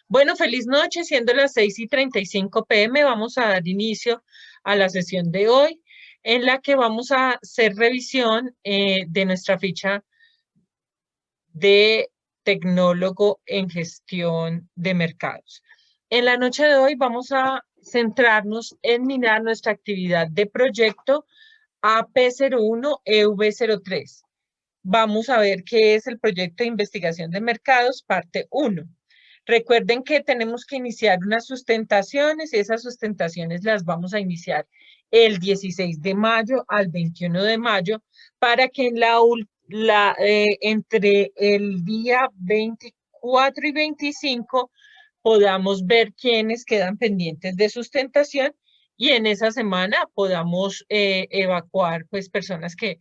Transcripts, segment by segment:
Bueno, feliz noche, siendo las 6:35 p.m. Vamos a dar inicio a la sesión de hoy, en la que vamos a hacer revisión de nuestra ficha de tecnólogo en gestión de mercados. En la noche de hoy vamos a centrarnos en mirar nuestra actividad de proyecto AP01 EV03. Vamos a ver qué es el proyecto de investigación de mercados, parte 1. Recuerden que tenemos que iniciar unas sustentaciones y esas sustentaciones las vamos a iniciar el 16 de mayo al 21 de mayo para que en entre el día 24 y 25 podamos ver quiénes quedan pendientes de sustentación y en esa semana podamos evacuar pues personas que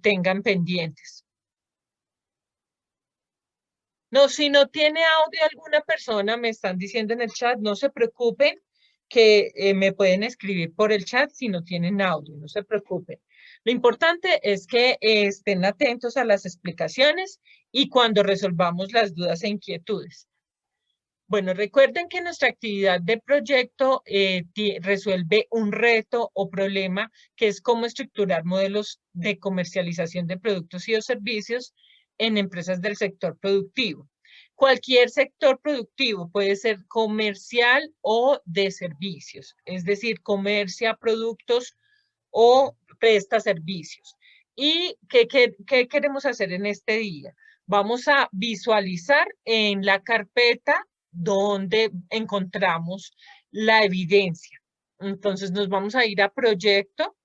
tengan pendientes. No, si no tiene audio alguna persona, me están diciendo en el chat, no se preocupen que me pueden escribir por el chat si no tienen audio, no se preocupen. Lo importante es que estén atentos a las explicaciones y cuando resolvamos las dudas e inquietudes. Bueno, recuerden que nuestra actividad de proyecto resuelve un reto o problema que es cómo estructurar modelos de comercialización de productos y o servicios en empresas del sector productivo. Cualquier sector productivo puede ser comercial o de servicios, es decir, comercia productos o presta servicios. ¿Y qué queremos hacer en este día? Vamos a visualizar en la carpeta donde encontramos la evidencia. Entonces nos vamos a ir a proyecto,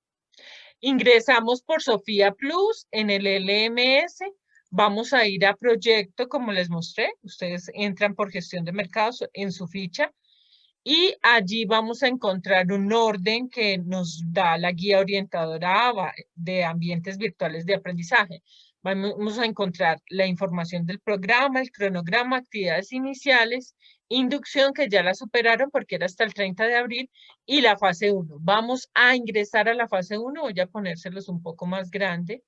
ingresamos por Sofía Plus en el LMS, vamos a ir a proyecto como les mostré, ustedes entran por gestión de mercados en su ficha y allí vamos a encontrar un orden que nos da la guía orientadora de ambientes virtuales de aprendizaje. Vamos a encontrar la información del programa, el cronograma, actividades iniciales, inducción que ya la superaron porque era hasta el 30 de abril y la fase 1. Vamos a ingresar a la fase 1, voy a ponérselos un poco más grande.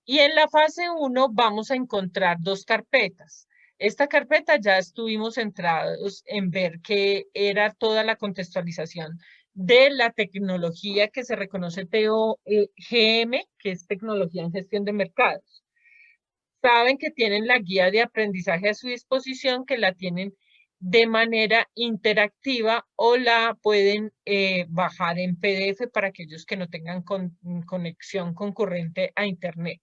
Y en la fase 1 vamos a encontrar dos carpetas. Esta carpeta ya estuvimos centrados en ver que era toda la contextualización de la tecnología que se reconoce TOGM, que es tecnología en gestión de mercados. Saben que tienen la guía de aprendizaje a su disposición, que la tienen de manera interactiva o la pueden bajar en PDF para aquellos que no tengan conexión concurrente a Internet.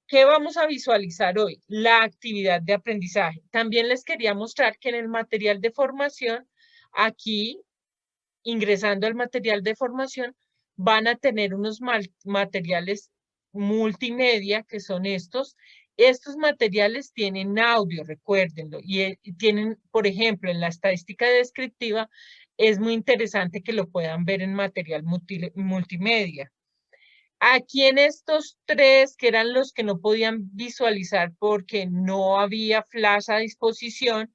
¿Qué vamos a visualizar hoy? La actividad de aprendizaje. También les quería mostrar que en el material de formación, aquí, ingresando al material de formación, van a tener unos materiales multimedia, que son estos. Estos materiales tienen audio, recuérdenlo, y tienen, por ejemplo, en la estadística descriptiva, es muy interesante que lo puedan ver en material multimedia. Aquí en estos tres, que eran los que no podían visualizar porque no había flash a disposición,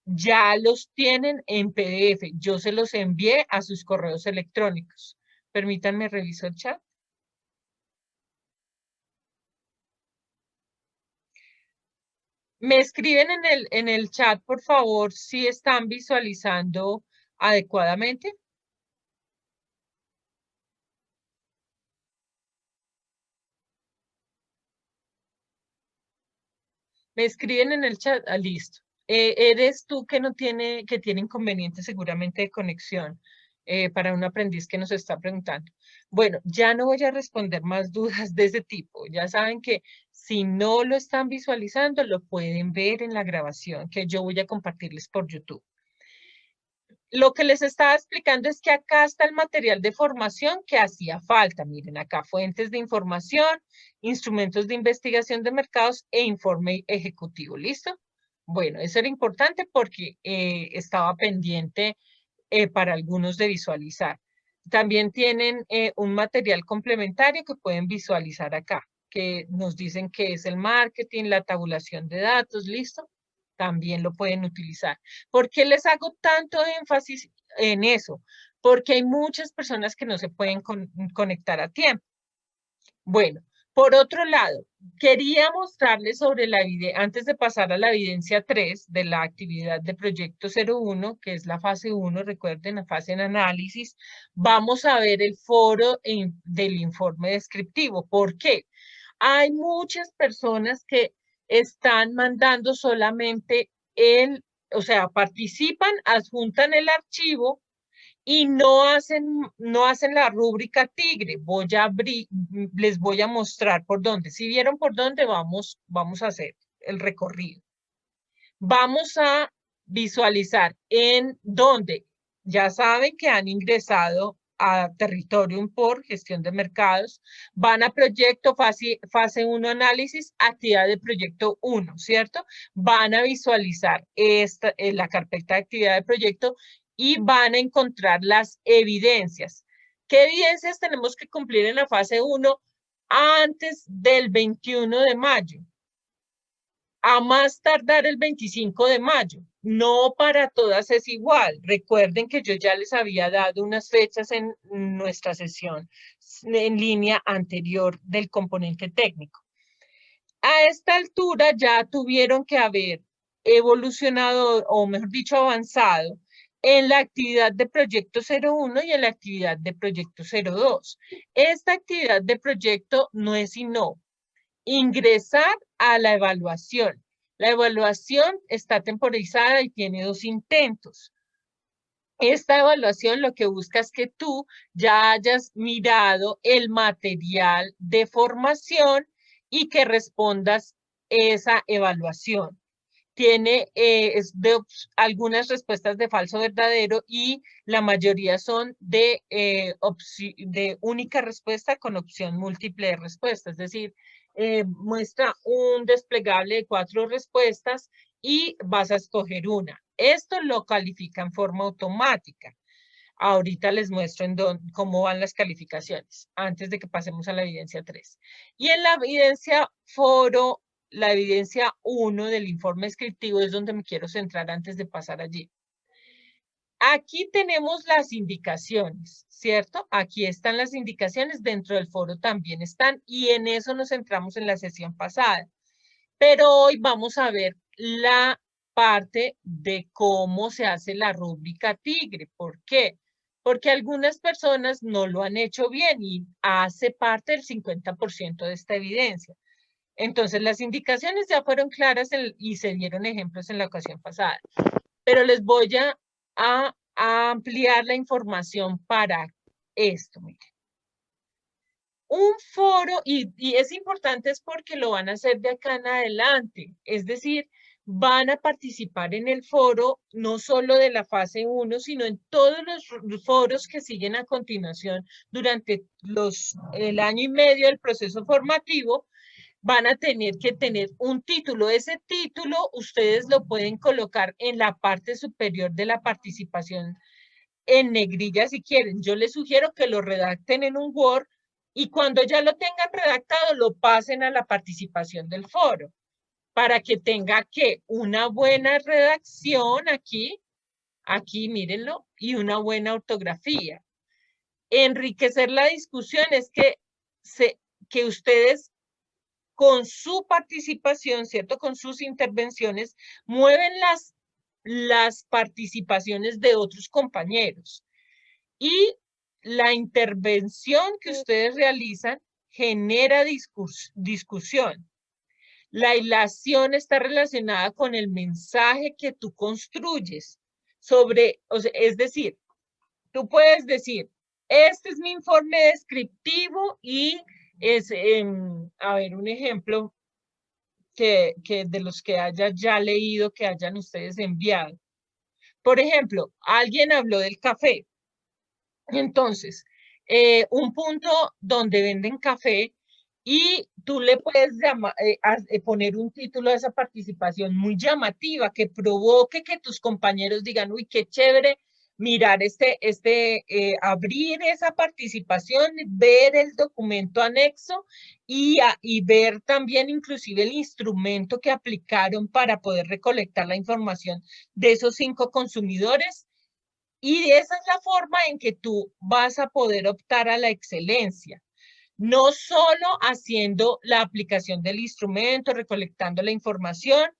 ya los tienen en PDF. Yo se los envié a sus correos electrónicos. Permítanme revisar el chat. Me escriben en el chat, por favor, si están visualizando adecuadamente. Me escriben en el chat, listo. Eres tú que tiene inconveniente seguramente de conexión para un aprendiz que nos está preguntando. Bueno, ya no voy a responder más dudas de ese tipo. Ya saben que si no lo están visualizando, lo pueden ver en la grabación que yo voy a compartirles por YouTube. Lo que les estaba explicando es que acá está el material de formación que hacía falta. Miren, acá fuentes de información, instrumentos de investigación de mercados e informe ejecutivo. ¿Listo? Bueno, eso era importante porque estaba pendiente para algunos de visualizar. También tienen un material complementario que pueden visualizar acá, que nos dicen que es el marketing, la tabulación de datos, ¿listo? También lo pueden utilizar. ¿Por qué les hago tanto énfasis en eso? Porque hay muchas personas que no se pueden conectar a tiempo. Bueno, Por otro lado, quería mostrarles sobre la evidencia, antes de pasar a la evidencia 3 de la actividad de proyecto 01, que es la fase 1, recuerden, la fase en análisis, vamos a ver el foro del informe descriptivo. ¿Por qué? Hay muchas personas que están mandando solamente o sea, participan, adjuntan el archivo y no hacen la rúbrica tigre. Les voy a mostrar por dónde. Si vieron por dónde, vamos a hacer el recorrido. Vamos a visualizar en dónde. Ya saben que han ingresado a Territorium por gestión de mercados, van a proyecto fase 1 análisis, actividad de proyecto 1, ¿cierto? Van a visualizar la carpeta de actividad de proyecto y van a encontrar las evidencias. ¿Qué evidencias tenemos que cumplir en la fase 1 antes del 21 de mayo? A más tardar el 25 de mayo. No para todas es igual. Recuerden que yo ya les había dado unas fechas en nuestra sesión en línea anterior del componente técnico. A esta altura ya tuvieron que haber evolucionado, o mejor dicho, avanzado en la actividad de proyecto 01 y en la actividad de proyecto 02. Esta actividad de proyecto no es sino ingresar a la evaluación. La evaluación está temporizada y tiene 2 intentos. Esta evaluación lo que busca es que tú ya hayas mirado el material de formación y que respondas esa evaluación. Tiene algunas respuestas de falso verdadero y la mayoría son de única respuesta con opción múltiple de respuesta. Es decir, muestra un desplegable de 4 respuestas y vas a escoger una. Esto lo califica en forma automática. Ahorita les muestro cómo van las calificaciones, antes de que pasemos a la evidencia 3. Y en la evidencia foro, la evidencia 1 del informe descriptivo es donde me quiero centrar antes de pasar allí. Aquí tenemos las indicaciones, ¿cierto? Aquí están las indicaciones, dentro del foro también están, y en eso nos centramos en la sesión pasada. Pero hoy vamos a ver la parte de cómo se hace la rúbrica tigre. ¿Por qué? Porque algunas personas no lo han hecho bien y hace parte del 50% de esta evidencia. Entonces, las indicaciones ya fueron claras y se dieron ejemplos en la ocasión pasada. Pero les voy a ampliar la información para esto. Miren. Un foro, y es importante es porque lo van a hacer de acá en adelante, es decir, van a participar en el foro no solo de la fase 1, sino en todos los foros que siguen a continuación durante el año y medio del proceso formativo. Van a tener que tener un título. Ese título ustedes lo pueden colocar en la parte superior de la participación en negrilla si quieren. Yo les sugiero que lo redacten en un Word y cuando ya lo tengan redactado lo pasen a la participación del foro para que tenga una buena redacción aquí mírenlo, y una buena ortografía. Enriquecer la discusión es que ustedes con su participación, ¿cierto? Con sus intervenciones, mueven las participaciones de otros compañeros. Y la intervención que ustedes realizan genera discusión. La hilación está relacionada con el mensaje que tú construyes sobre, es decir, tú puedes decir, este es mi informe descriptivo y es, a ver, un ejemplo que de los que haya ya leído, que hayan ustedes enviado. Por ejemplo, alguien habló del café. Entonces, un punto donde venden café y tú le puedes poner un título a esa participación muy llamativa que provoque que tus compañeros digan, uy, qué chévere mirar abrir esa participación, ver el documento anexo y ver también inclusive el instrumento que aplicaron para poder recolectar la información de esos 5 consumidores. Y esa es la forma en que tú vas a poder optar a la excelencia. no solo haciendo la aplicación del instrumento, recolectando la información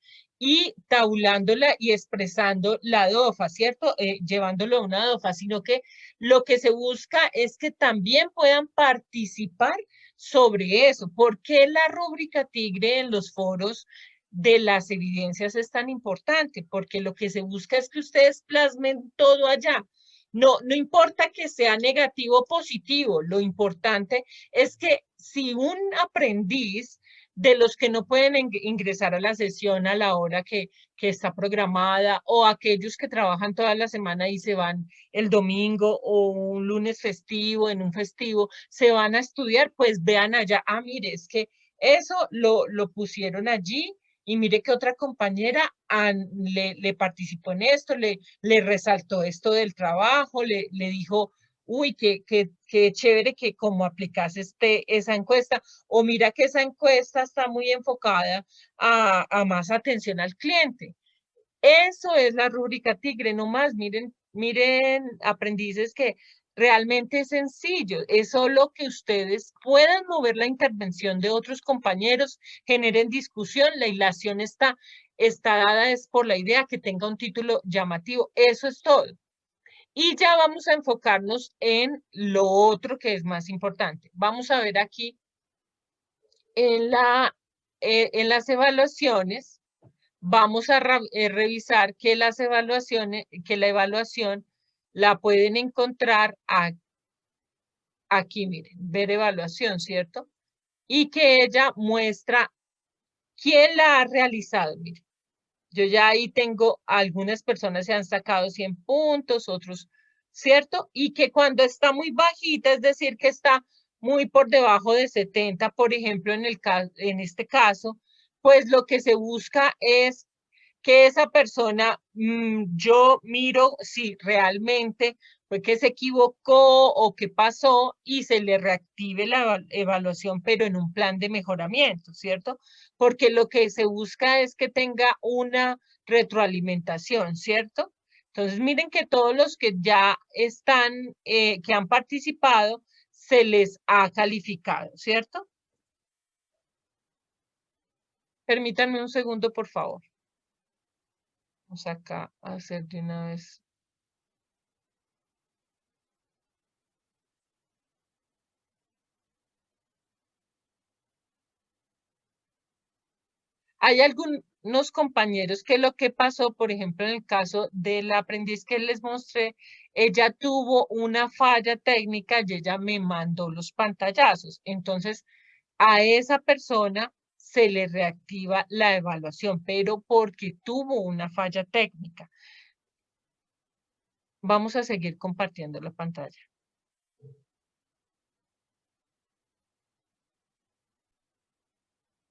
y tabulándola y expresando la DOFA, ¿cierto? Llevándolo a una DOFA, sino que lo que se busca es que también puedan participar sobre eso. ¿Por qué la rúbrica Tigre en los foros de las evidencias es tan importante? Porque lo que se busca es que ustedes plasmen todo allá. No, no importa que sea negativo o positivo, lo importante es que si un aprendiz de los que no pueden ingresar a la sesión a la hora que está programada, o aquellos que trabajan toda la semana y se van el domingo o un lunes festivo, en un festivo, se van a estudiar, pues vean allá, ah, mire, es que eso lo pusieron allí y mire que otra compañera le participó en esto, le resaltó esto del trabajo, le dijo, uy, qué chévere que como aplicas esa encuesta, o mira que esa encuesta está muy enfocada a más atención al cliente. Eso es la rúbrica Tigre, no más. Miren, aprendices, que realmente es sencillo. Es solo que ustedes puedan mover la intervención de otros compañeros, generen discusión. La hilación está dada es por la idea que tenga un título llamativo. Eso es todo. Y ya vamos a enfocarnos en lo otro que es más importante. Vamos a ver aquí en en las evaluaciones. Vamos a revisar que las evaluaciones, que la evaluación la pueden encontrar aquí, miren, ver evaluación, ¿cierto? Y que ella muestra quién la ha realizado. Miren, yo ya ahí tengo, algunas personas se han sacado 100 puntos, otros, ¿cierto? Y que cuando está muy bajita, es decir, que está muy por debajo de 70, por ejemplo, en este caso, pues lo que se busca es que esa persona, yo miro si realmente fue que se equivocó o qué pasó y se le reactive la evaluación, pero en un plan de mejoramiento, ¿cierto? Porque lo que se busca es que tenga una retroalimentación, ¿cierto? Entonces, miren que todos los que ya están, que han participado, se les ha calificado, ¿cierto? Permítanme un segundo, por favor. Vamos acá a hacer de una vez. Hay algunos compañeros que lo que pasó, por ejemplo, en el caso del aprendiz que les mostré, ella tuvo una falla técnica y ella me mandó los pantallazos. Entonces, a esa persona se le reactiva la evaluación, pero porque tuvo una falla técnica. Vamos a seguir compartiendo la pantalla.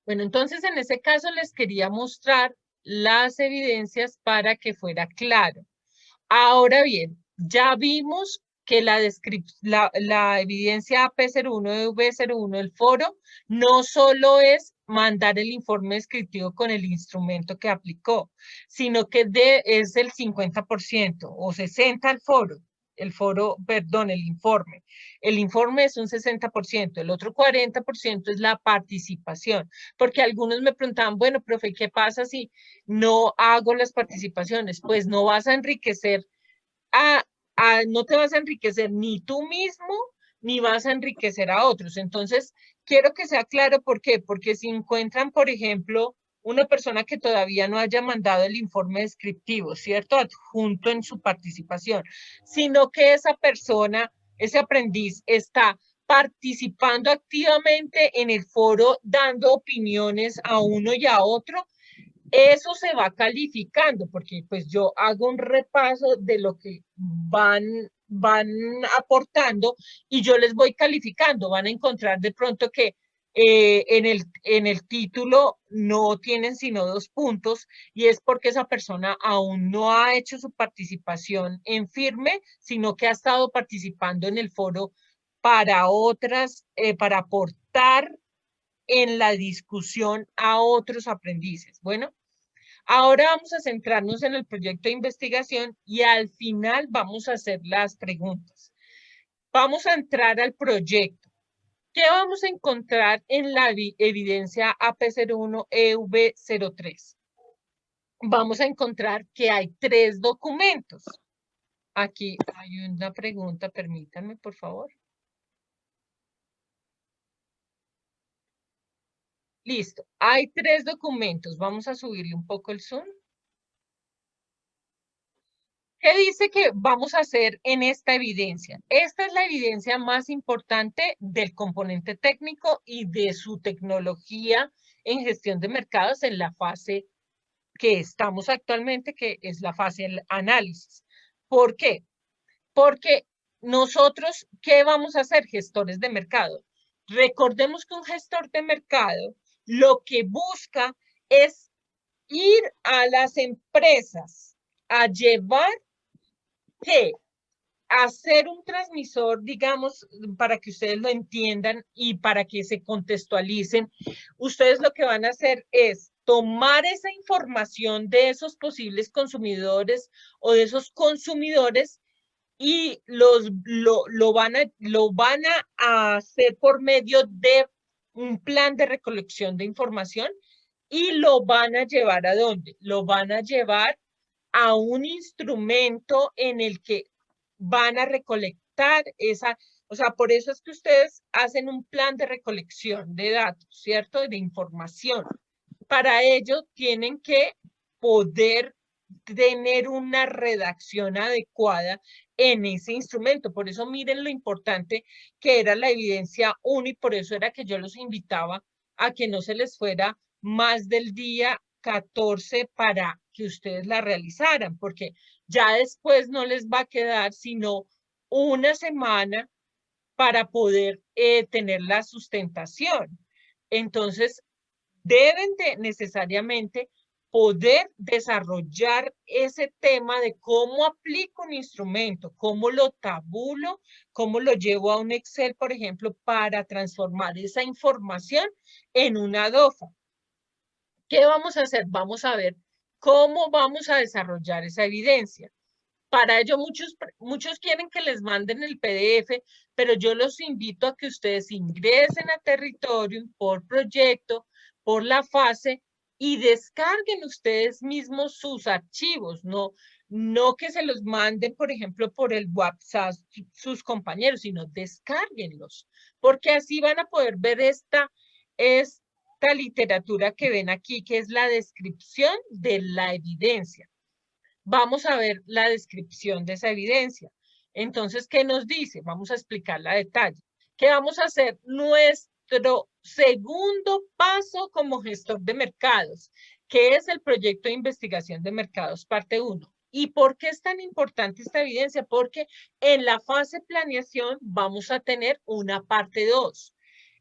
Bueno, entonces en ese caso les quería mostrar las evidencias para que fuera claro. Ahora bien, ya vimos que la evidencia AP01 de V01 del foro no solo es mandar el informe descriptivo con el instrumento que aplicó, sino que es del 50% o 60% el foro, perdón, el informe. El informe es un 60%, el otro 40% es la participación, porque algunos me preguntaban, bueno, profe, ¿qué pasa si no hago las participaciones? Pues no vas a enriquecer a, no te vas a enriquecer ni tú mismo, ni vas a enriquecer a otros. Entonces, quiero que sea claro por qué, porque si encuentran, por ejemplo, una persona que todavía no haya mandado el informe descriptivo, ¿cierto? Adjunto en su participación, sino que esa persona, ese aprendiz, está participando activamente en el foro, dando opiniones a uno y a otro, eso se va calificando, porque pues yo hago un repaso de lo que van aportando y yo les voy calificando. Van a encontrar de pronto que en el título no tienen sino 2 puntos, y es porque esa persona aún no ha hecho su participación en firme, sino que ha estado participando en el foro para para aportar en la discusión a otros aprendices. Bueno, ahora vamos a centrarnos en el proyecto de investigación y al final vamos a hacer las preguntas. Vamos a entrar al proyecto. ¿Qué vamos a encontrar en la evidencia AP01-EV03? Vamos a encontrar que hay 3 documentos. Aquí hay una pregunta, permítanme, por favor. Listo, hay 3 documentos. Vamos a subirle un poco el zoom. ¿Qué dice que vamos a hacer en esta evidencia? Esta es la evidencia más importante del componente técnico y de su tecnología en gestión de mercados en la fase que estamos actualmente, que es la fase del análisis. ¿Por qué? Porque nosotros, ¿qué vamos a hacer? Gestores de mercado. Recordemos que un gestor de mercado lo que busca es ir a las empresas a llevar que hacer un transmisor, digamos, para que ustedes lo entiendan y para que se contextualicen, ustedes lo que van a hacer es tomar esa información de esos posibles consumidores o de esos consumidores y lo van a hacer por medio de un plan de recolección de información y lo van a llevar ¿a dónde? Lo van a llevar a un instrumento en el que van a recolectar esa, o sea, por eso es que ustedes hacen un plan de recolección de datos, ¿cierto? De información. Para ello tienen que poder tener una redacción adecuada en ese instrumento. Por eso miren lo importante que era la evidencia 1 y por eso era que yo los invitaba a que no se les fuera más del día 14 para que ustedes la realizaran, porque ya después no les va a quedar sino una semana para poder tener la sustentación. Entonces, deben de necesariamente poder desarrollar ese tema de cómo aplico un instrumento, cómo lo tabulo, cómo lo llevo a un Excel, por ejemplo, para transformar esa información en una DOFA. ¿Qué vamos a hacer? Vamos a ver cómo vamos a desarrollar esa evidencia. Para ello, muchos quieren que les manden el PDF, pero yo los invito a que ustedes ingresen a Territorium por proyecto, por la fase y descarguen ustedes mismos sus archivos, no que se los manden, por ejemplo, por el WhatsApp sus compañeros, sino descárguenlos, porque así van a poder ver esta literatura que ven aquí, que es la descripción de la evidencia. Vamos a ver la descripción de esa evidencia. Entonces, ¿qué nos dice? Vamos a explicarla a detalle. ¿Qué vamos a hacer? Nuestro segundo paso como gestor de mercados, que es el proyecto de investigación de mercados, parte 1. ¿Y por qué es tan importante esta evidencia? Porque en la fase planeación vamos a tener una parte 2.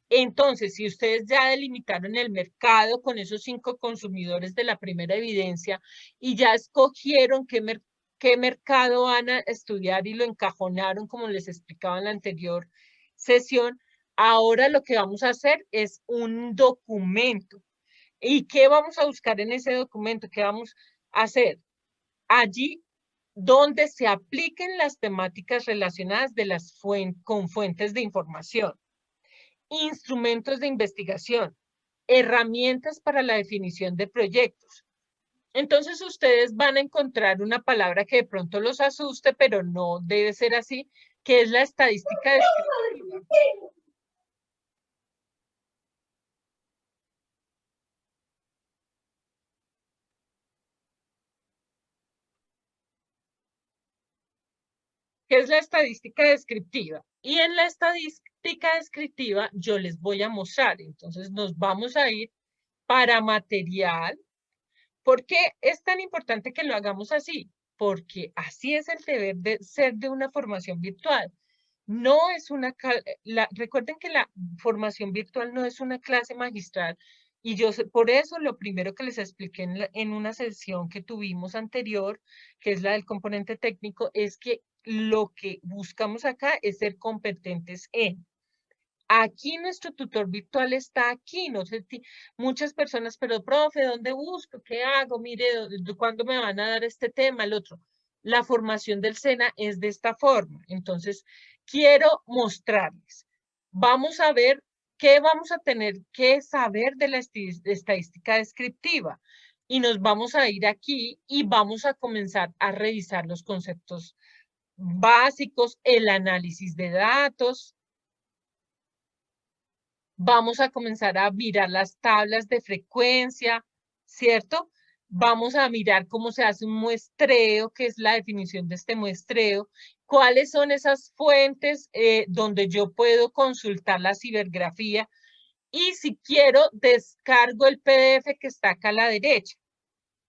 Entonces, si ustedes ya delimitaron el mercado con esos 5 consumidores de la primera evidencia y ya escogieron qué mercado van a estudiar y lo encajonaron, como les explicaba en la anterior sesión, ahora lo que vamos a hacer es un documento. ¿Y qué vamos a buscar en ese documento? ¿Qué vamos a hacer? Allí donde se apliquen las temáticas relacionadas con fuentes de información, instrumentos de investigación, herramientas para la definición de proyectos. Entonces ustedes van a encontrar una palabra que de pronto los asuste, pero no debe ser así, que es la estadística descriptiva. ¿Qué es la estadística descriptiva? Y en la estadística descriptiva yo les voy a mostrar. Entonces nos vamos a ir para material. ¿Por qué es tan importante que lo hagamos así? Porque así es el deber de ser de una formación virtual. No es recuerden que la formación virtual no es una clase magistral y por eso lo primero que les expliqué en una sesión que tuvimos anterior, que es la del componente técnico, es que lo que buscamos acá es ser competentes en. Aquí nuestro tutor virtual está aquí, no sé si muchas personas, pero profe, ¿dónde busco? ¿Qué hago? Mire, ¿cuándo me van a dar este tema? El otro. La formación del SENA es de esta forma. Entonces, quiero mostrarles. vamos a ver qué vamos a tener que saber de la estadística descriptiva. Y nos vamos a ir aquí y vamos a comenzar a revisar los conceptos básicos, el análisis de datos. Vamos a comenzar a mirar las tablas de frecuencia, ¿cierto? Vamos a mirar cómo se hace un muestreo, qué es la definición de este muestreo, cuáles son esas fuentes donde yo puedo consultar la cibergrafía y si quiero descargo el PDF que está acá a la derecha.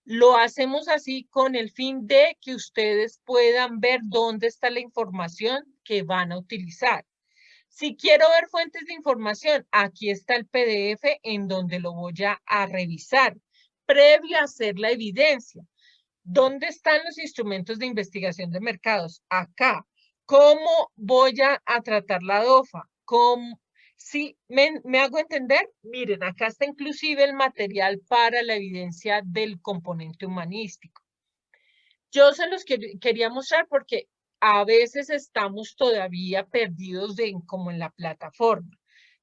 Lo hacemos así con el fin de que ustedes puedan ver dónde está la información que van a utilizar. Si quiero ver fuentes de información, aquí está el PDF en donde lo voy a revisar, previo a hacer la evidencia. ¿Dónde están los instrumentos de investigación de mercados? Acá. ¿Cómo voy a tratar la DOFA? ¿Cómo? ¿Sí? ¿Me hago entender? Miren, acá está inclusive el material para la evidencia del componente humanístico. Yo se los quería mostrar porque a veces estamos todavía perdidos como en la plataforma.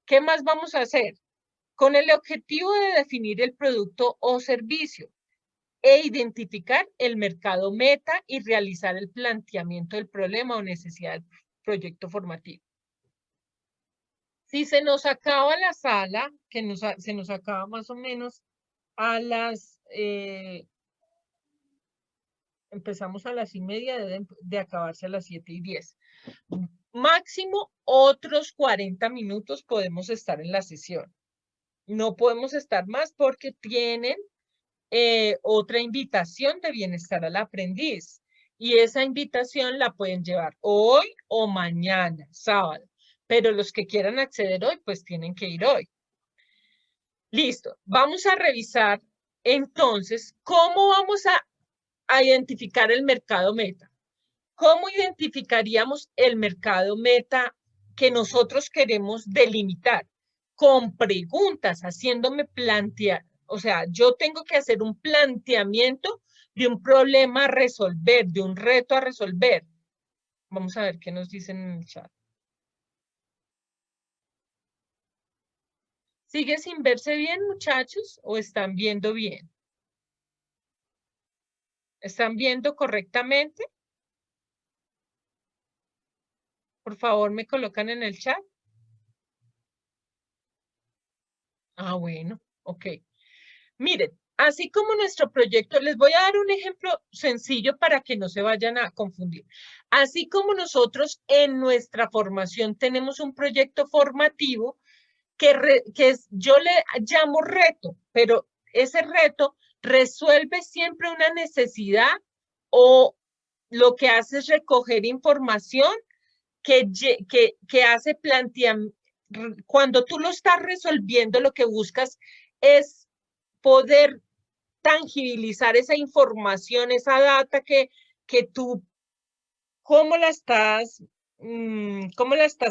¿Qué más vamos a hacer? Con el objetivo de definir el producto o servicio e identificar el mercado meta y realizar el planteamiento del problema o necesidad del proyecto formativo. Si se nos acaba la sala, que se nos acaba más o menos a las... empezamos a las 1:30, de acabarse a las 7:10. Máximo otros 40 minutos podemos estar en la sesión. No podemos estar más porque tienen otra invitación de bienestar al aprendiz. Y esa invitación la pueden llevar hoy o mañana, sábado. Pero los que quieran acceder hoy, pues tienen que ir hoy. Listo. Vamos a revisar entonces cómo vamos a identificar el mercado meta. ¿Cómo identificaríamos el mercado meta que nosotros queremos delimitar? Con preguntas, haciéndome plantear. O sea, yo tengo que hacer un planteamiento de un problema a resolver, de un reto a resolver. Vamos a ver qué nos dicen en el chat. ¿Sigue sin verse bien, muchachos? ¿O están viendo bien? ¿Están viendo correctamente? Por favor, me colocan en el chat. Ah, bueno, ok. Miren, así como nuestro proyecto, les voy a dar un ejemplo sencillo para que no se vayan a confundir. Así como nosotros en nuestra formación tenemos un proyecto formativo yo le llamo reto, pero ese reto resuelve siempre una necesidad o lo que hace es recoger información que hace planteamiento. Cuando tú lo estás resolviendo, lo que buscas es poder tangibilizar esa información, esa data que tú, ¿cómo la estás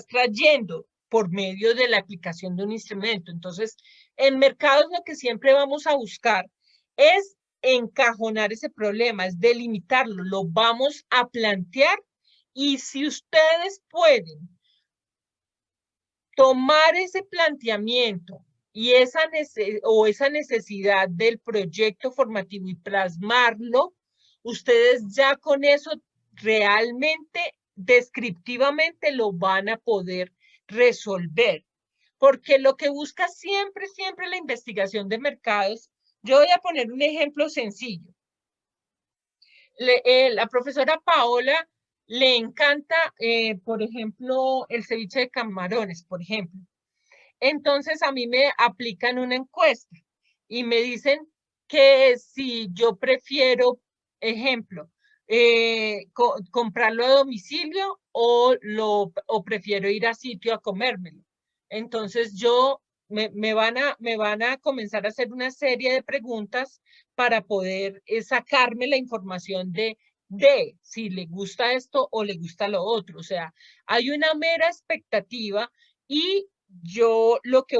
trayendo? Por medio de la aplicación de un instrumento. Entonces, en mercados lo que siempre vamos a buscar es encajonar ese problema, es delimitarlo, lo vamos a plantear y si ustedes pueden tomar ese planteamiento y esa necesidad del proyecto formativo y plasmarlo, ustedes ya con eso realmente, descriptivamente lo van a poder resolver. Porque lo que busca siempre la investigación de mercados, yo voy a poner un ejemplo sencillo. La profesora Paola le encanta, por ejemplo, el ceviche de camarones, por ejemplo. Entonces a mí me aplican una encuesta y me dicen que si yo prefiero, ejemplo, comprarlo a domicilio o prefiero ir a sitio a comérmelo. Entonces me van a comenzar a hacer una serie de preguntas para poder sacarme la información de si le gusta esto o le gusta lo otro. O sea, hay una mera expectativa y yo lo que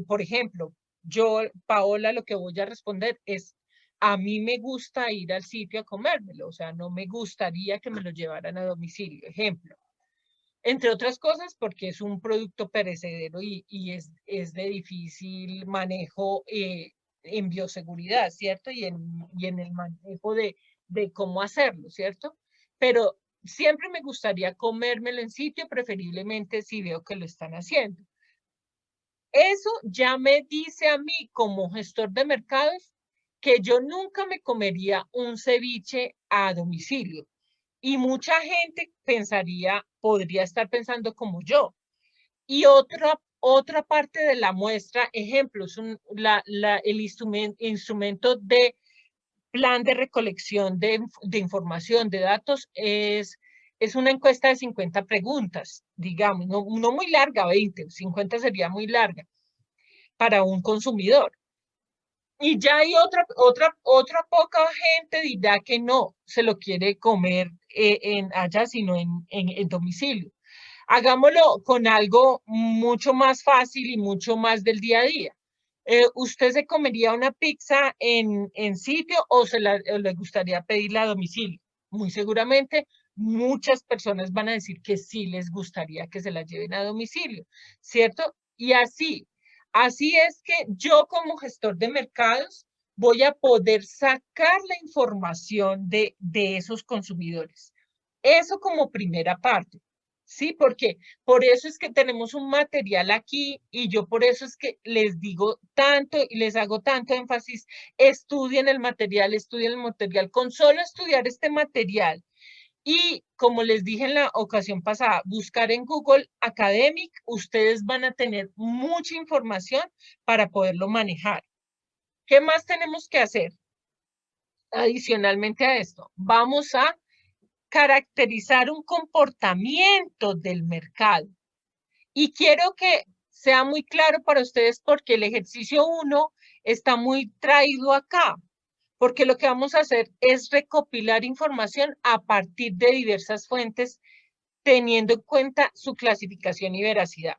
por ejemplo, yo, Paola, lo que voy a responder es, a mí me gusta ir al sitio a comérmelo, o sea, no me gustaría que me lo llevaran a domicilio, ejemplo. entre otras cosas porque es un producto perecedero y es de difícil manejo en bioseguridad, ¿cierto? Y en el manejo de cómo hacerlo, ¿cierto? Pero siempre me gustaría comérmelo en sitio, preferiblemente si veo que lo están haciendo. Eso ya me dice a mí como gestor de mercados que yo nunca me comería un ceviche a domicilio. Y mucha gente pensaría, podría estar pensando como yo. Y otra parte de la muestra, ejemplos, el instrumento de plan de recolección de información, de datos, es una encuesta de 50 preguntas, digamos, no muy larga, 20, 50 sería muy larga para un consumidor. Y ya hay otra poca gente dirá que no se lo quiere comer allá, sino en domicilio. Hagámoslo con algo mucho más fácil y mucho más del día a día. ¿Usted se comería una pizza en sitio o le gustaría pedirla a domicilio? Muy seguramente muchas personas van a decir que sí les gustaría que se la lleven a domicilio, ¿cierto? Y así es que yo como gestor de mercados voy a poder sacar la información de esos consumidores. Eso como primera parte. Sí, porque por eso es que tenemos un material aquí y yo por eso es que les digo tanto y les hago tanto énfasis, estudien el material, estudien el material. Con solo estudiar este material y como les dije en la ocasión pasada, buscar en Google Academic, ustedes van a tener mucha información para poderlo manejar. ¿Qué más tenemos que hacer? Adicionalmente a esto, vamos a caracterizar un comportamiento del mercado. Y quiero que sea muy claro para ustedes porque el ejercicio 1 está muy traído acá, porque lo que vamos a hacer es recopilar información a partir de diversas fuentes, teniendo en cuenta su clasificación y veracidad.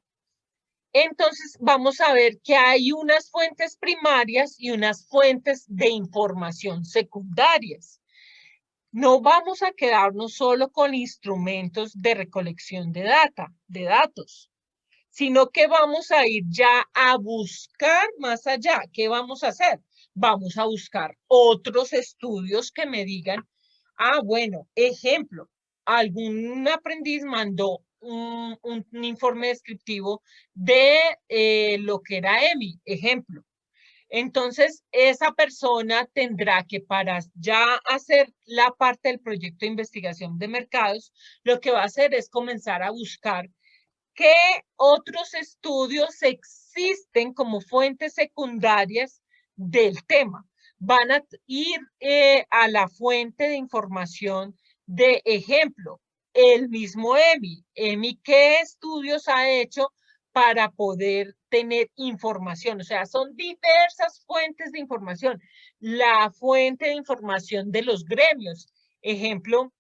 Entonces, vamos a ver que hay unas fuentes primarias y unas fuentes de información secundarias. No vamos a quedarnos solo con instrumentos de recolección de datos, sino que vamos a ir ya a buscar más allá. ¿Qué vamos a hacer? Vamos a buscar otros estudios que me digan, bueno, ejemplo, algún aprendiz mandó un informe descriptivo de lo que era EMI, ejemplo. Entonces, esa persona tendrá que para ya hacer la parte del proyecto de investigación de mercados, lo que va a hacer es comenzar a buscar qué otros estudios existen como fuentes secundarias del tema. Van a ir a la fuente de información de ejemplo, el mismo EMI. EMI, ¿qué estudios ha hecho para poder tener información? O sea, son diversas fuentes de información. La fuente de información de los gremios, ejemplo,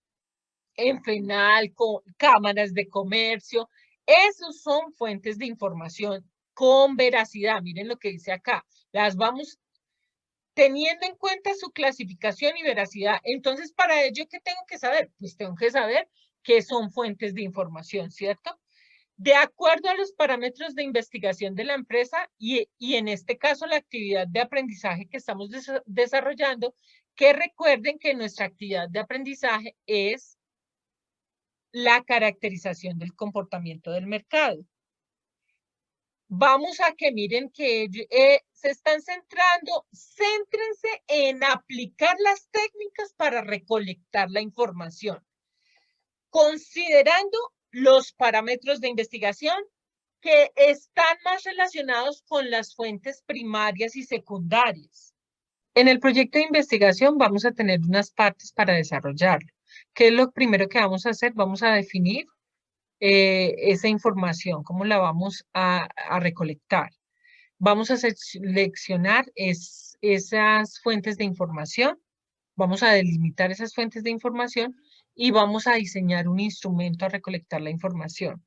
en FENAL, con cámaras de comercio, esos son fuentes de información con veracidad. Miren lo que dice acá. Las vamos teniendo en cuenta su clasificación y veracidad. Entonces, para ello, ¿qué tengo que saber? Pues tengo que saber qué son fuentes de información, ¿cierto? De acuerdo a los parámetros de investigación de la empresa y en este caso la actividad de aprendizaje que estamos desarrollando, que recuerden que nuestra actividad de aprendizaje es la caracterización del comportamiento del mercado. Vamos a que miren que se están céntrense en aplicar las técnicas para recolectar la información, considerando los parámetros de investigación que están más relacionados con las fuentes primarias y secundarias. En el proyecto de investigación vamos a tener unas partes para desarrollarlo. ¿Qué es lo primero que vamos a hacer? Vamos a definir esa información, cómo la vamos a recolectar. Vamos a seleccionar esas fuentes de información, vamos a delimitar esas fuentes de información y vamos a diseñar un instrumento a recolectar la información.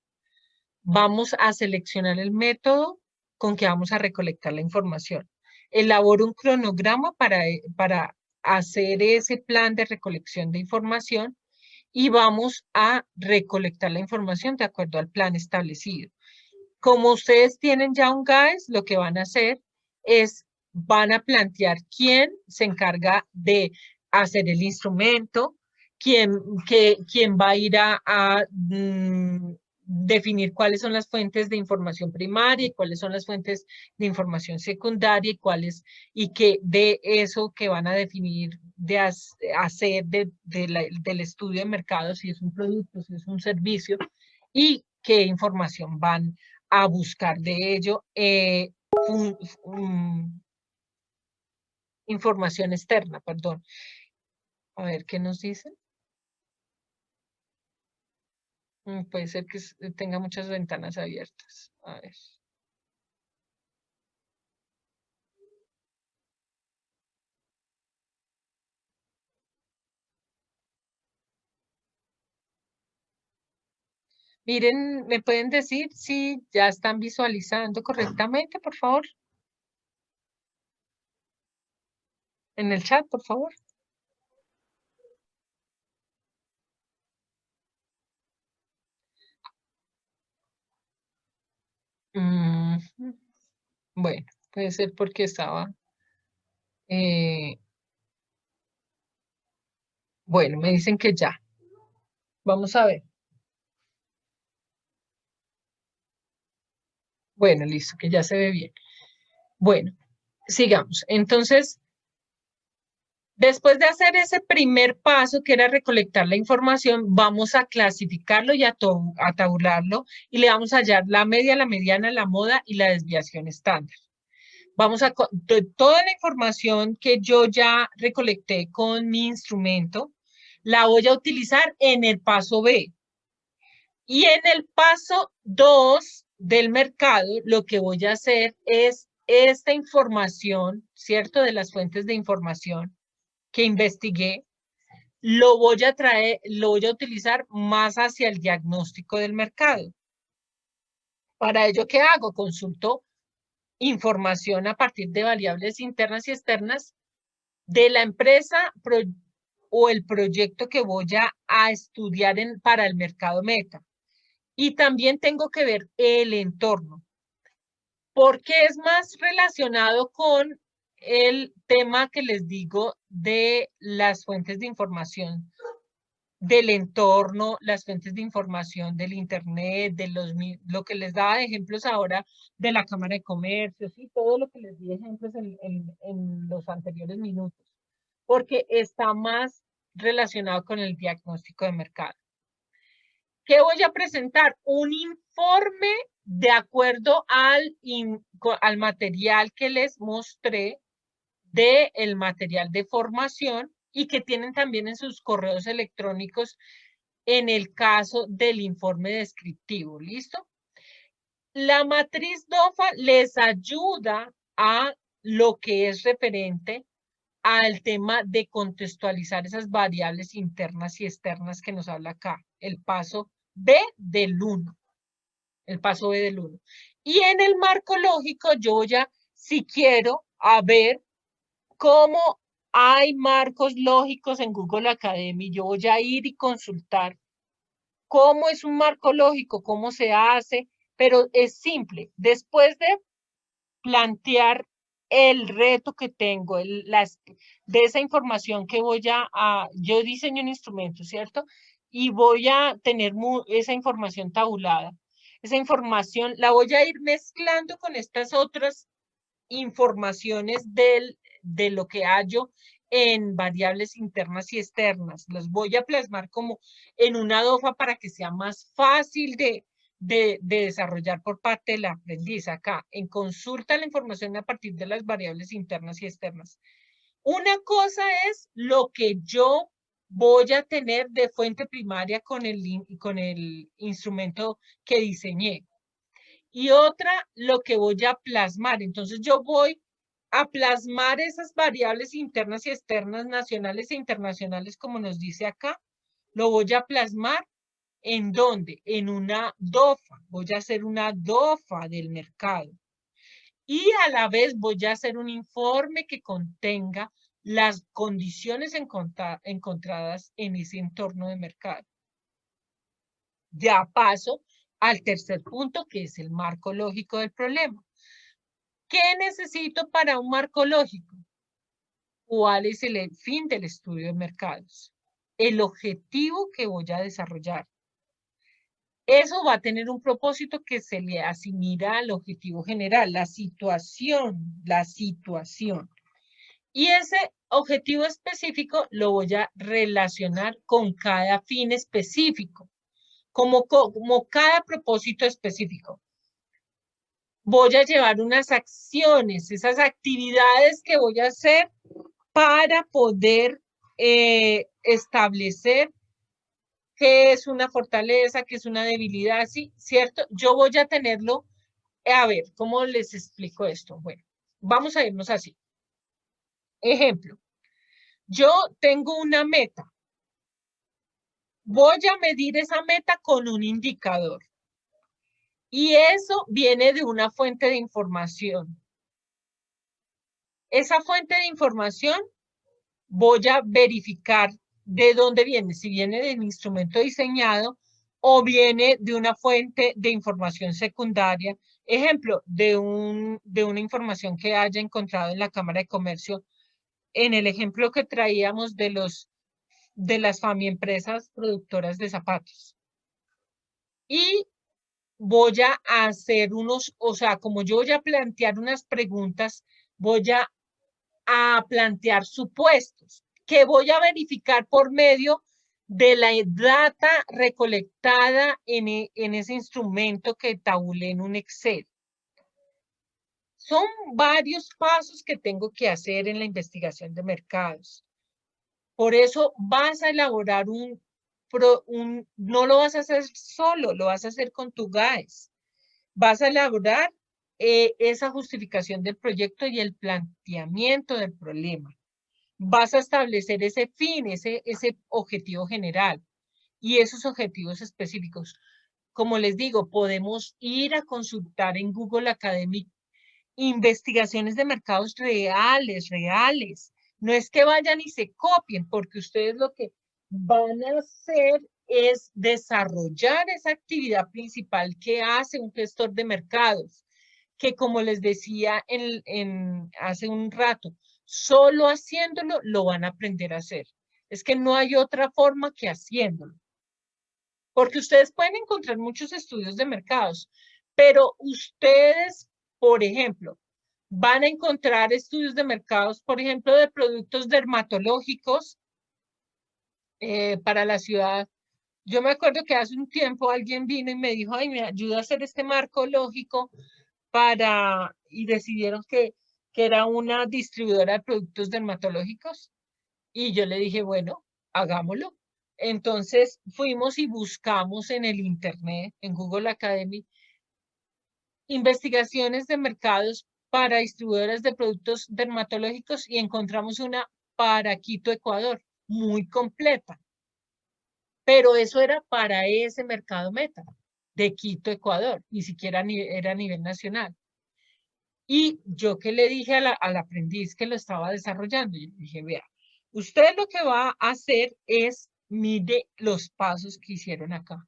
Vamos a seleccionar el método con que vamos a recolectar la información. Elaboro un cronograma para hacer ese plan de recolección de información y vamos a recolectar la información de acuerdo al plan establecido. Como ustedes tienen ya un GAES, lo que van a hacer es, van a plantear quién se encarga de hacer el instrumento, quién va a ir a definir cuáles son las fuentes de información primaria y cuáles son las fuentes de información secundaria y que de eso que van a definir de hacer del estudio de mercado, si es un producto, si es un servicio, y qué información van a buscar de ello información externa, perdón. A ver, ¿qué nos dicen? Puede ser que tenga muchas ventanas abiertas. A ver. Miren, ¿me pueden decir si ya están visualizando correctamente, por favor? En el chat, por favor. Bueno, puede ser porque estaba... bueno, me dicen que ya. Vamos a ver. Bueno, listo, que ya se ve bien. Bueno, sigamos. Entonces, después de hacer ese primer paso, que era recolectar la información, vamos a clasificarlo y a tabularlo y le vamos a hallar la media, la mediana, la moda y la desviación estándar. Vamos a, toda la información que yo ya recolecté con mi instrumento, la voy a utilizar en el paso B. Y en el paso 2 del mercado, lo que voy a hacer es esta información, ¿cierto? De las fuentes de información que investigué, lo voy a traer, lo voy a utilizar más hacia el diagnóstico del mercado. Para ello, ¿qué hago? Consulto información a partir de variables internas y externas de la empresa o el proyecto que voy a estudiar para el mercado meta. Y también tengo que ver el entorno, porque es más relacionado con el tema que les digo de las fuentes de información del entorno, las fuentes de información del internet, lo que les daba de ejemplos ahora de la Cámara de Comercio, y todo lo que les di ejemplos en los anteriores minutos, porque está más relacionado con el diagnóstico de mercado. ¿Qué voy a presentar? Un informe de acuerdo al material que les mostré del material de formación y que tienen también en sus correos electrónicos en el caso del informe descriptivo. ¿Listo? La matriz DOFA les ayuda a lo que es referente al tema de contextualizar esas variables internas y externas que nos habla acá, el paso B del 1, el paso B del 1. Y en el marco lógico, yo ya, si quiero, a ver cómo hay marcos lógicos en Google Academy, yo voy a ir y consultar cómo es un marco lógico, cómo se hace, pero es simple. Después de plantear el reto que tengo, de esa información que yo diseño un instrumento, ¿cierto? Y voy a tener esa información tabulada. Esa información la voy a ir mezclando con estas otras informaciones de lo que hallo en variables internas y externas. Los voy a plasmar como en una DOFA para que sea más fácil de desarrollar por parte del aprendiz. Acá, en consulta la información a partir de las variables internas y externas. Una cosa es lo que yo voy a tener de fuente primaria con el instrumento que diseñé. Y otra, lo que voy a plasmar. Entonces, yo voy a plasmar esas variables internas y externas, nacionales e internacionales, como nos dice acá. Lo voy a plasmar ¿en dónde? En una DOFA. Voy a hacer una DOFA del mercado. Y a la vez voy a hacer un informe que contenga las condiciones encontradas en ese entorno de mercado. Ya paso al tercer punto, que es el marco lógico del problema. ¿Qué necesito para un marco lógico? ¿Cuál es el fin del estudio de mercados? El objetivo que voy a desarrollar. Eso va a tener un propósito que se le asimila al objetivo general, la situación. Y ese objetivo específico lo voy a relacionar con cada fin específico, como cada propósito específico. Voy a llevar unas acciones, esas actividades que voy a hacer para poder establecer qué es una fortaleza, qué es una debilidad, ¿sí? ¿Cierto? Yo voy a tenerlo, a ver, ¿cómo les explico esto? Bueno, vamos a irnos así. Ejemplo, yo tengo una meta. Voy a medir esa meta con un indicador. Y eso viene de una fuente de información. Esa fuente de información voy a verificar de dónde viene, si viene del instrumento diseñado o viene de una fuente de información secundaria, ejemplo, de una información que haya encontrado en la Cámara de Comercio, en el ejemplo que traíamos de las FAMI-empresas productoras de zapatos. Y voy a hacer o sea, como yo voy a plantear unas preguntas, voy a plantear supuestos que voy a verificar por medio de la data recolectada en ese instrumento que tabulé en un Excel. Son varios pasos que tengo que hacer en la investigación de mercados. Por eso vas a elaborar no lo vas a hacer solo, lo vas a hacer con tu GAES. Vas a elaborar esa justificación del proyecto y el planteamiento del problema. Vas a establecer ese fin, ese objetivo general y esos objetivos específicos. Como les digo, podemos ir a consultar en Google Academy investigaciones de mercados reales. No es que vayan y se copien, porque ustedes lo que van a hacer es desarrollar esa actividad principal que hace un gestor de mercados, que como les decía hace un rato, solo haciéndolo lo van a aprender a hacer. Es que no hay otra forma que haciéndolo. Porque ustedes pueden encontrar muchos estudios de mercados, pero ustedes, por ejemplo, van a encontrar estudios de mercados, por ejemplo, de productos dermatológicos para la ciudad. Yo me acuerdo que hace un tiempo alguien vino y me dijo, ay, me ayuda a hacer este marco lógico y decidieron que era una distribuidora de productos dermatológicos. Y yo le dije, bueno, hagámoslo. Entonces fuimos y buscamos en el internet, en Google Academy, investigaciones de mercados para distribuidoras de productos dermatológicos y encontramos una para Quito, Ecuador, muy completa. Pero eso era para ese mercado meta de Quito, Ecuador, ni siquiera era a nivel nacional. Y yo que le dije al aprendiz que lo estaba desarrollando, yo le dije, vea, usted lo que va a hacer es mide los pasos que hicieron acá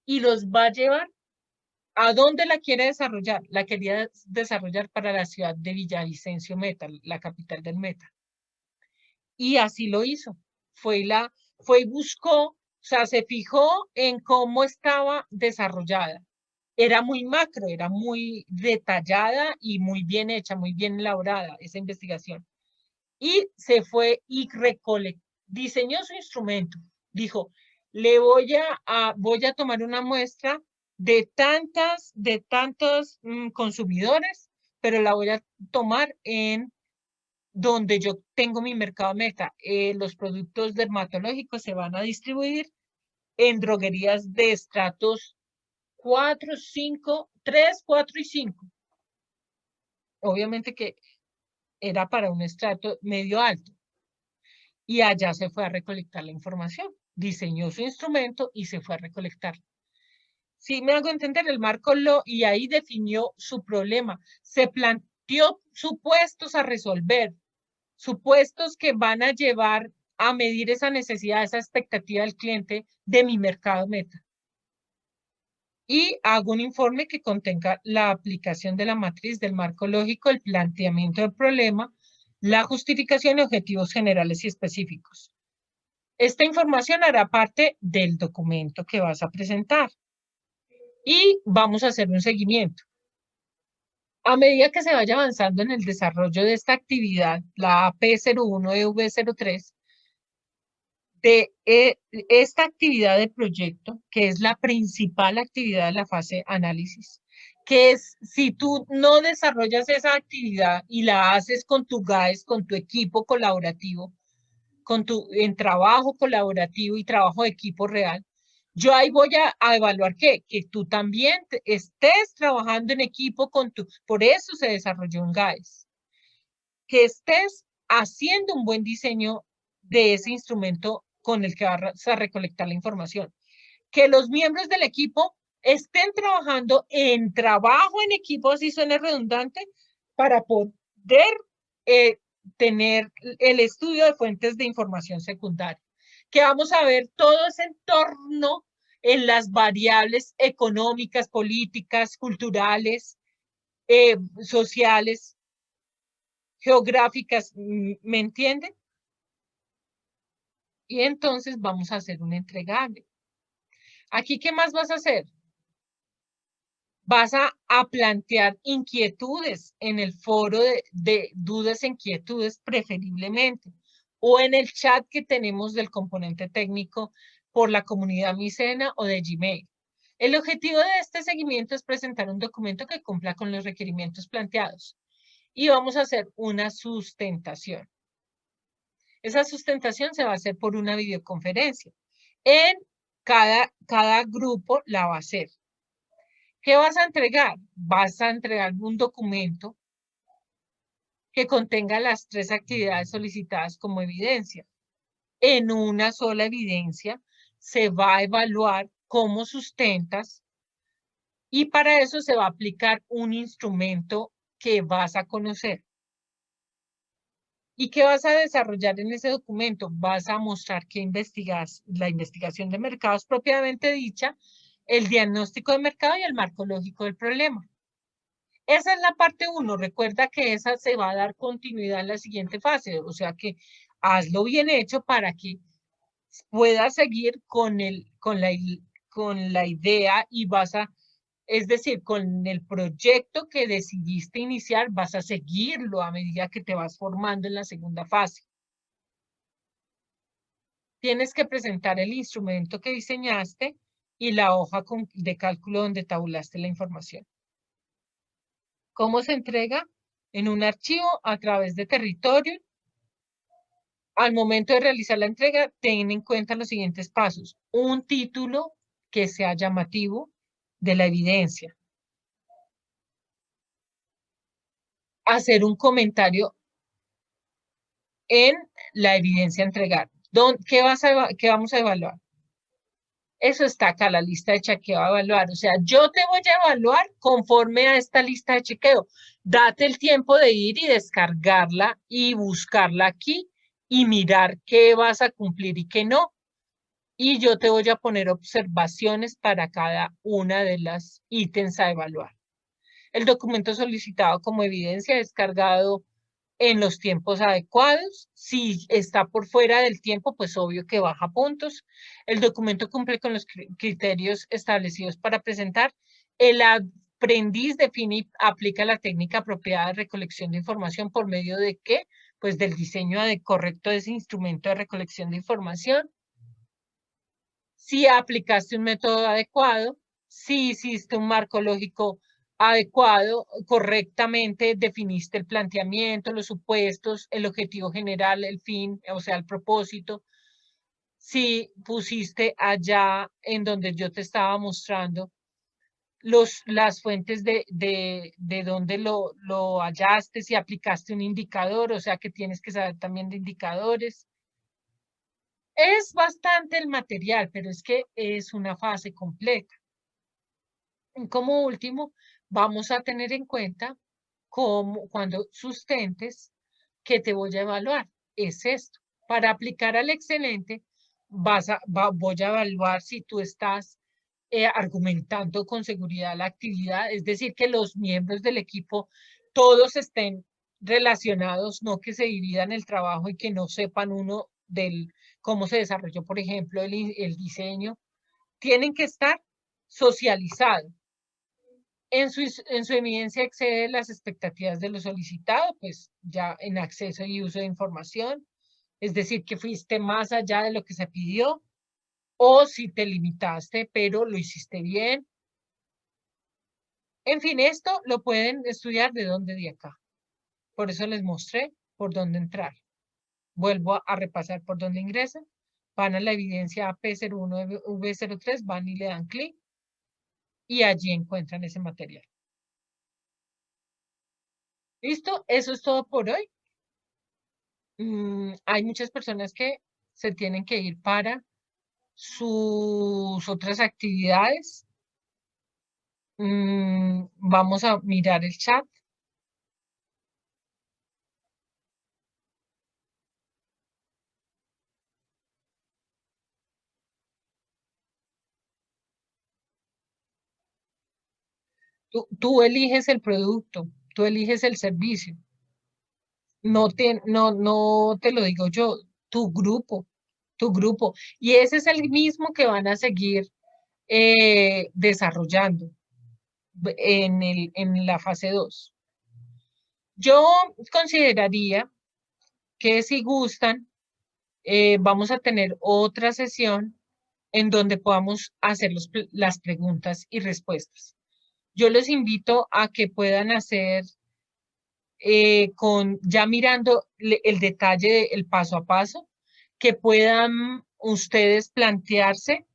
y los va a llevar a dónde la quiere desarrollar. La quería desarrollar para la ciudad de Villavicencio Meta, la capital del Meta. Y así lo hizo. Fue y buscó, o sea, se fijó en cómo estaba desarrollada. Era muy macro, era muy detallada y muy bien hecha, muy bien elaborada esa investigación. Y se fue y diseñó su instrumento. Dijo, voy a tomar una muestra de tantos consumidores, pero la voy a tomar en donde yo tengo mi mercado meta. Los productos dermatológicos se van a distribuir en droguerías de estratos 4, 5, 3, 4 y 5. Obviamente que era para un estrato medio alto. Y allá se fue a recolectar la información. Diseñó su instrumento y se fue a recolectar. Sí, me hago entender, el marco y ahí definió su problema. Se planteó supuestos a resolver. supuestos que van a llevar a medir esa necesidad, esa expectativa del cliente de mi mercado meta. Y hago un informe que contenga la aplicación de la matriz del marco lógico, el planteamiento del problema, la justificación y objetivos generales y específicos. Esta información hará parte del documento que vas a presentar y vamos a hacer un seguimiento. A medida que se vaya avanzando en el desarrollo de esta actividad, la AP01 EV03, de esta actividad de proyecto, que es la principal actividad de la fase análisis, que es si tú no desarrollas esa actividad y la haces con tu GAES, con tu equipo colaborativo, en trabajo colaborativo y trabajo de equipo real, yo ahí voy a evaluar que tú también estés trabajando en equipo por eso se desarrolló un GAES, que estés haciendo un buen diseño de ese instrumento con el que vas a recolectar la información. Que los miembros del equipo estén trabajando en trabajo en equipo, si suena redundante, para poder tener el estudio de fuentes de información secundaria. Que vamos a ver todo ese entorno en las variables económicas, políticas, culturales, sociales, geográficas, ¿me entienden? Y entonces vamos a hacer un entregable. Aquí, ¿qué más vas a hacer? Vas a plantear inquietudes en el foro de dudas e inquietudes preferiblemente, o en el chat que tenemos del componente técnico por la comunidad Micena o de Gmail. El objetivo de este seguimiento es presentar un documento que cumpla con los requerimientos planteados. Y vamos a hacer una sustentación. Esa sustentación se va a hacer por una videoconferencia. En cada grupo la va a hacer. ¿Qué vas a entregar? Vas a entregar un documento que contenga las 3 actividades solicitadas como evidencia. En una sola evidencia se va a evaluar cómo sustentas y para eso se va a aplicar un instrumento que vas a conocer. ¿Y qué vas a desarrollar en ese documento? Vas a mostrar que investigas la investigación de mercados propiamente dicha, el diagnóstico de mercado y el marco lógico del problema. Esa es la parte 1. Recuerda que esa se va a dar continuidad en la siguiente fase. O sea que hazlo bien hecho para que puedas seguir con la idea y es decir, con el proyecto que decidiste iniciar, vas a seguirlo a medida que te vas formando en la segunda fase. Tienes que presentar el instrumento que diseñaste y la hoja de cálculo donde tabulaste la información. ¿Cómo se entrega? En un archivo a través de territorio. Al momento de realizar la entrega, ten en cuenta los siguientes pasos. Un título que sea llamativo de la evidencia. Hacer un comentario en la evidencia a entregar. ¿Qué vamos a evaluar? Eso está acá, la lista de chequeo a evaluar. O sea, yo te voy a evaluar conforme a esta lista de chequeo. Date el tiempo de ir y descargarla y buscarla aquí y mirar qué vas a cumplir y qué no. Y yo te voy a poner observaciones para cada una de las ítems a evaluar. El documento solicitado como evidencia es cargado en los tiempos adecuados. Si está por fuera del tiempo, pues obvio que baja puntos. El documento cumple con los criterios establecidos para presentar. El aprendiz define y aplica la técnica apropiada de recolección de información por medio de qué? Pues del diseño correcto de ese instrumento de recolección de información. Si aplicaste un método adecuado, si hiciste un marco lógico adecuado, correctamente definiste el planteamiento, los supuestos, el objetivo general, el fin, o sea, el propósito. Si pusiste allá en donde yo te estaba mostrando las fuentes de donde lo hallaste, si aplicaste un indicador, o sea que tienes que saber también de indicadores. Es bastante el material, pero es que es una fase completa. Como último, vamos a tener en cuenta cuando sustentes, ¿qué te voy a evaluar? Es esto. Para aplicar al excelente, voy a evaluar si tú estás argumentando con seguridad la actividad, es decir, que los miembros del equipo todos estén relacionados, no que se dividan el trabajo y que no sepan uno del cómo se desarrolló, por ejemplo, el diseño. Tienen que estar socializados. En su evidencia excede las expectativas de lo solicitado, pues ya en acceso y uso de información, es decir, que fuiste más allá de lo que se pidió, o si te limitaste, pero lo hiciste bien. En fin, esto lo pueden estudiar de dónde de acá. Por eso les mostré por dónde entrar. Vuelvo a repasar por dónde ingresan. Van a la evidencia AP01, V03, van y le dan clic y allí encuentran ese material. ¿Listo? Eso es todo por hoy. Hay muchas personas que se tienen que ir para sus otras actividades. Vamos a mirar el chat. Tú eliges el producto, tú eliges el servicio. No te lo digo yo, tu grupo, tu grupo. Y ese es el mismo que van a seguir desarrollando en la fase 2. Yo consideraría que si gustan, vamos a tener otra sesión en donde podamos hacer las preguntas y respuestas. Yo les invito a que puedan hacer ya mirando el detalle, el paso a paso, que puedan ustedes plantearse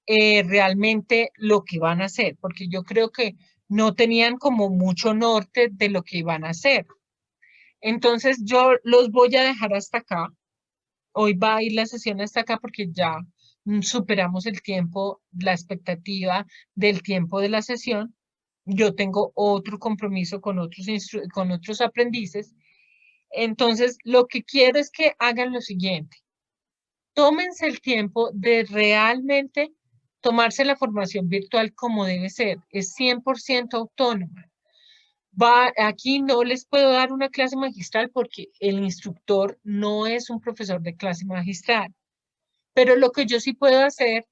realmente lo que van a hacer, porque yo creo que no tenían como mucho norte de lo que iban a hacer. Entonces yo los voy a dejar hasta acá. Hoy va a ir la sesión hasta acá porque ya superamos el tiempo, la expectativa del tiempo de la sesión. Yo tengo otro compromiso con otros aprendices. Entonces, lo que quiero es que hagan lo siguiente. Tómense el tiempo de realmente tomarse la formación virtual como debe ser. Es 100% autónoma. Aquí no les puedo dar una clase magistral porque el instructor no es un profesor de clase magistral. Pero lo que yo sí puedo hacer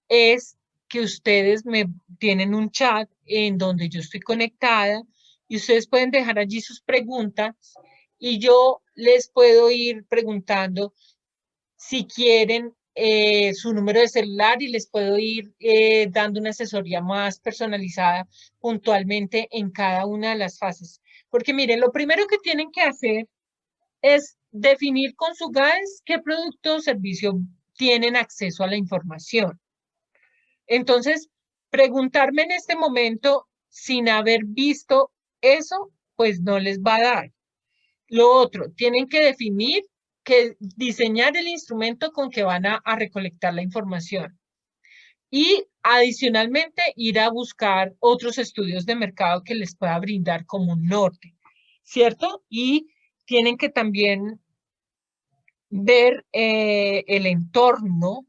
es que ustedes me tienen un chat en donde yo estoy conectada y ustedes pueden dejar allí sus preguntas y yo les puedo ir preguntando si quieren su número de celular y les puedo ir dando una asesoría más personalizada puntualmente en cada una de las fases. Porque miren, lo primero que tienen que hacer es definir con su GAES qué producto o servicio tienen acceso a la información. Entonces, preguntarme en este momento sin haber visto eso, pues no les va a dar. Lo otro, tienen que definir que diseñar el instrumento con que van a recolectar la información. Y adicionalmente ir a buscar otros estudios de mercado que les pueda brindar como un norte, ¿cierto? Y tienen que también ver el entorno,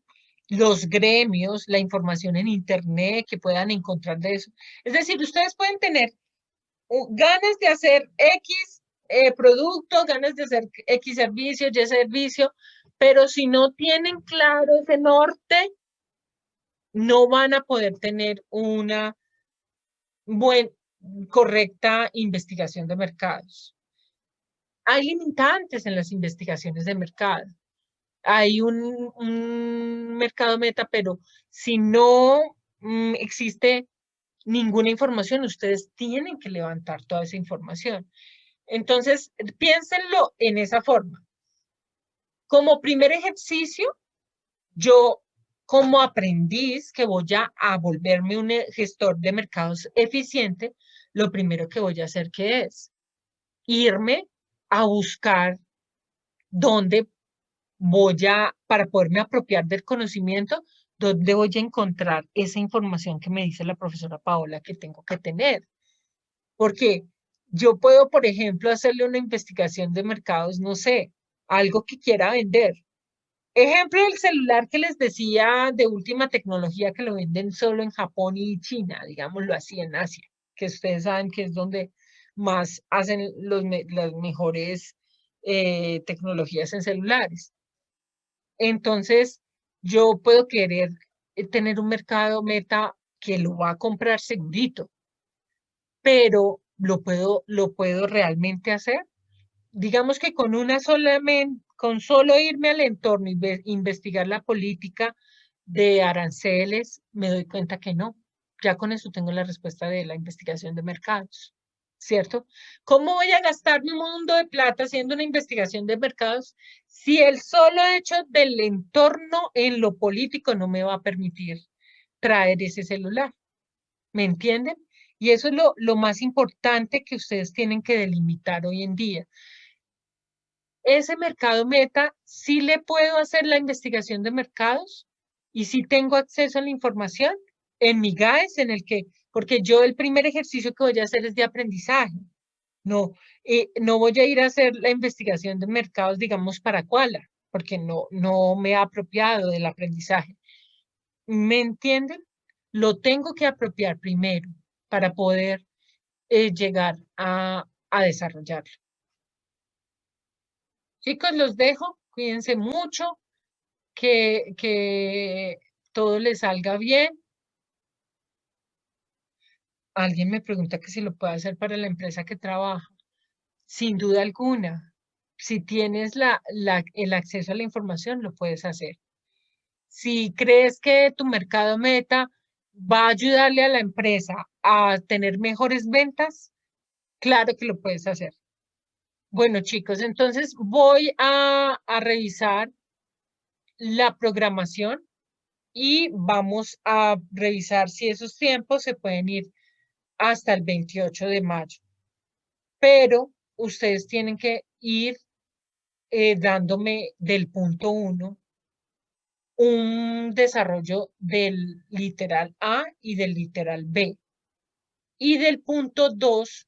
los gremios, la información en internet que puedan encontrar de eso. Es decir, ustedes pueden tener ganas de hacer X producto, ganas de hacer X servicio, Y servicio, pero si no tienen claro ese norte, no van a poder tener una correcta investigación de mercados. Hay limitantes en las investigaciones de mercado. Hay un mercado meta, pero si no existe ninguna información, ustedes tienen que levantar toda esa información. Entonces, piénsenlo en esa forma. Como primer ejercicio, yo como aprendiz que voy a volverme un gestor de mercados eficiente, lo primero que voy a hacer que es irme a buscar dónde para poderme apropiar del conocimiento, dónde voy a encontrar esa información que me dice la profesora Paola que tengo que tener. Porque Yo puedo, por ejemplo, hacerle una investigación de mercados, no sé, algo que quiera vender. Ejemplo, el celular que les decía de última tecnología que lo venden solo en Japón y China, digámoslo así, en Asia, que ustedes saben que es donde más hacen las mejores tecnologías en celulares. Entonces, yo puedo querer tener un mercado meta que lo va a comprar segurito, pero lo puedo realmente hacer. Digamos que con una con solo irme al entorno y investigar la política de aranceles, me doy cuenta que no. Ya con eso tengo la respuesta de la investigación de mercados, ¿cierto? ¿Cómo voy a gastar un mundo de plata haciendo una investigación de mercados si el solo hecho del entorno en lo político no me va a permitir traer ese celular? ¿Me entienden? Y eso es lo más importante que ustedes tienen que delimitar hoy en día. Ese mercado meta, sí le puedo hacer la investigación de mercados y sí tengo acceso a la información en mi GAES, en el que, porque yo el primer ejercicio que voy a hacer es de aprendizaje. No, no voy a ir a hacer la investigación de mercados, digamos, para Kuala, porque no me he apropiado del aprendizaje. ¿Me entienden? Lo tengo que apropiar primero para poder llegar a desarrollarlo. Chicos, los dejo. Cuídense mucho. Que todo le salga bien. Alguien me pregunta que si lo puede hacer para la empresa que trabaja. Sin duda alguna, si tienes el acceso a la información, lo puedes hacer. Si crees que tu mercado meta va a ayudarle a la empresa a tener mejores ventas, claro que lo puedes hacer. Bueno, chicos, entonces voy a revisar la programación y vamos a revisar si esos tiempos se pueden ir hasta el 28 de mayo. Pero ustedes tienen que ir dándome del punto 1 un desarrollo del literal A y del literal B. Y del punto 2,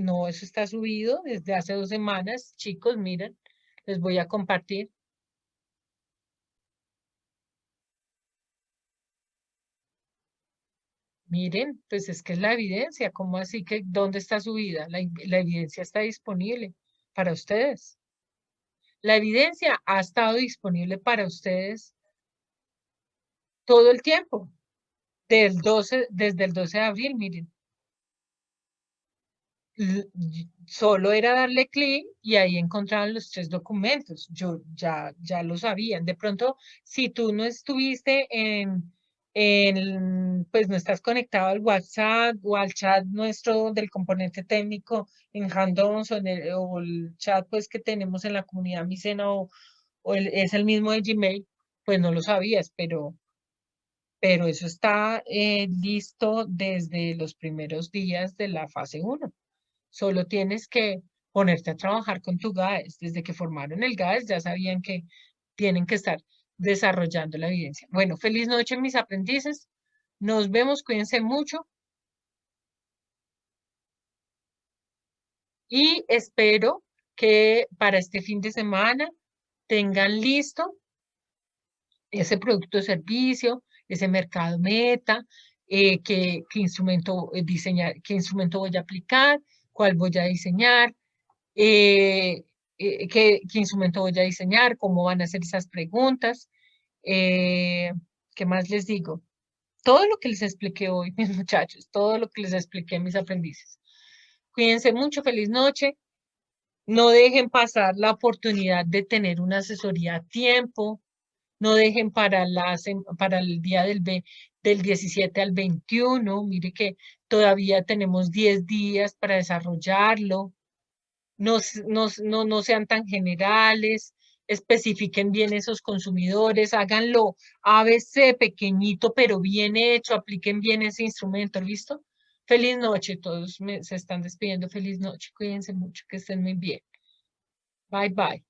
no, eso está subido desde hace 2 semanas. Chicos, miren, les voy a compartir. Miren, pues es que es la evidencia. ¿Cómo así que dónde está subida? La evidencia está disponible para ustedes. La evidencia ha estado disponible para ustedes todo el tiempo, desde el 12 de abril, miren. Solo era darle clic y ahí encontraban los 3 documentos. Yo ya lo sabían. De pronto, si tú no estuviste pues no estás conectado al WhatsApp o al chat nuestro del componente técnico en Handons o el chat pues que tenemos en la comunidad Micena es el mismo de Gmail, pues no lo sabías, pero eso está listo desde los primeros días de la fase 1. Solo tienes que ponerte a trabajar con tu GAES. Desde que formaron el GAES ya sabían que tienen que estar desarrollando la evidencia. Bueno, feliz noche, mis aprendices. Nos vemos, cuídense mucho y espero que para este fin de semana tengan listo ese producto o servicio, ese mercado meta, qué instrumento diseñar, qué instrumento voy a aplicar, cuál voy a diseñar, qué instrumento voy a diseñar, cómo van a hacer esas preguntas. eh, ¿Qué más les digo? Todo lo que les expliqué hoy, mis muchachos, todo lo que les expliqué a mis aprendices. Cuídense mucho, feliz noche. No dejen pasar la oportunidad de tener una asesoría a tiempo. No dejen para el día del 17 al 21. Mire que todavía tenemos 10 días para desarrollarlo. No sean tan generales, especifiquen bien esos consumidores, háganlo ABC pequeñito, pero bien hecho, apliquen bien ese instrumento, ¿listo? Feliz noche, todos se están despidiendo, feliz noche, cuídense mucho, que estén muy bien. Bye, bye.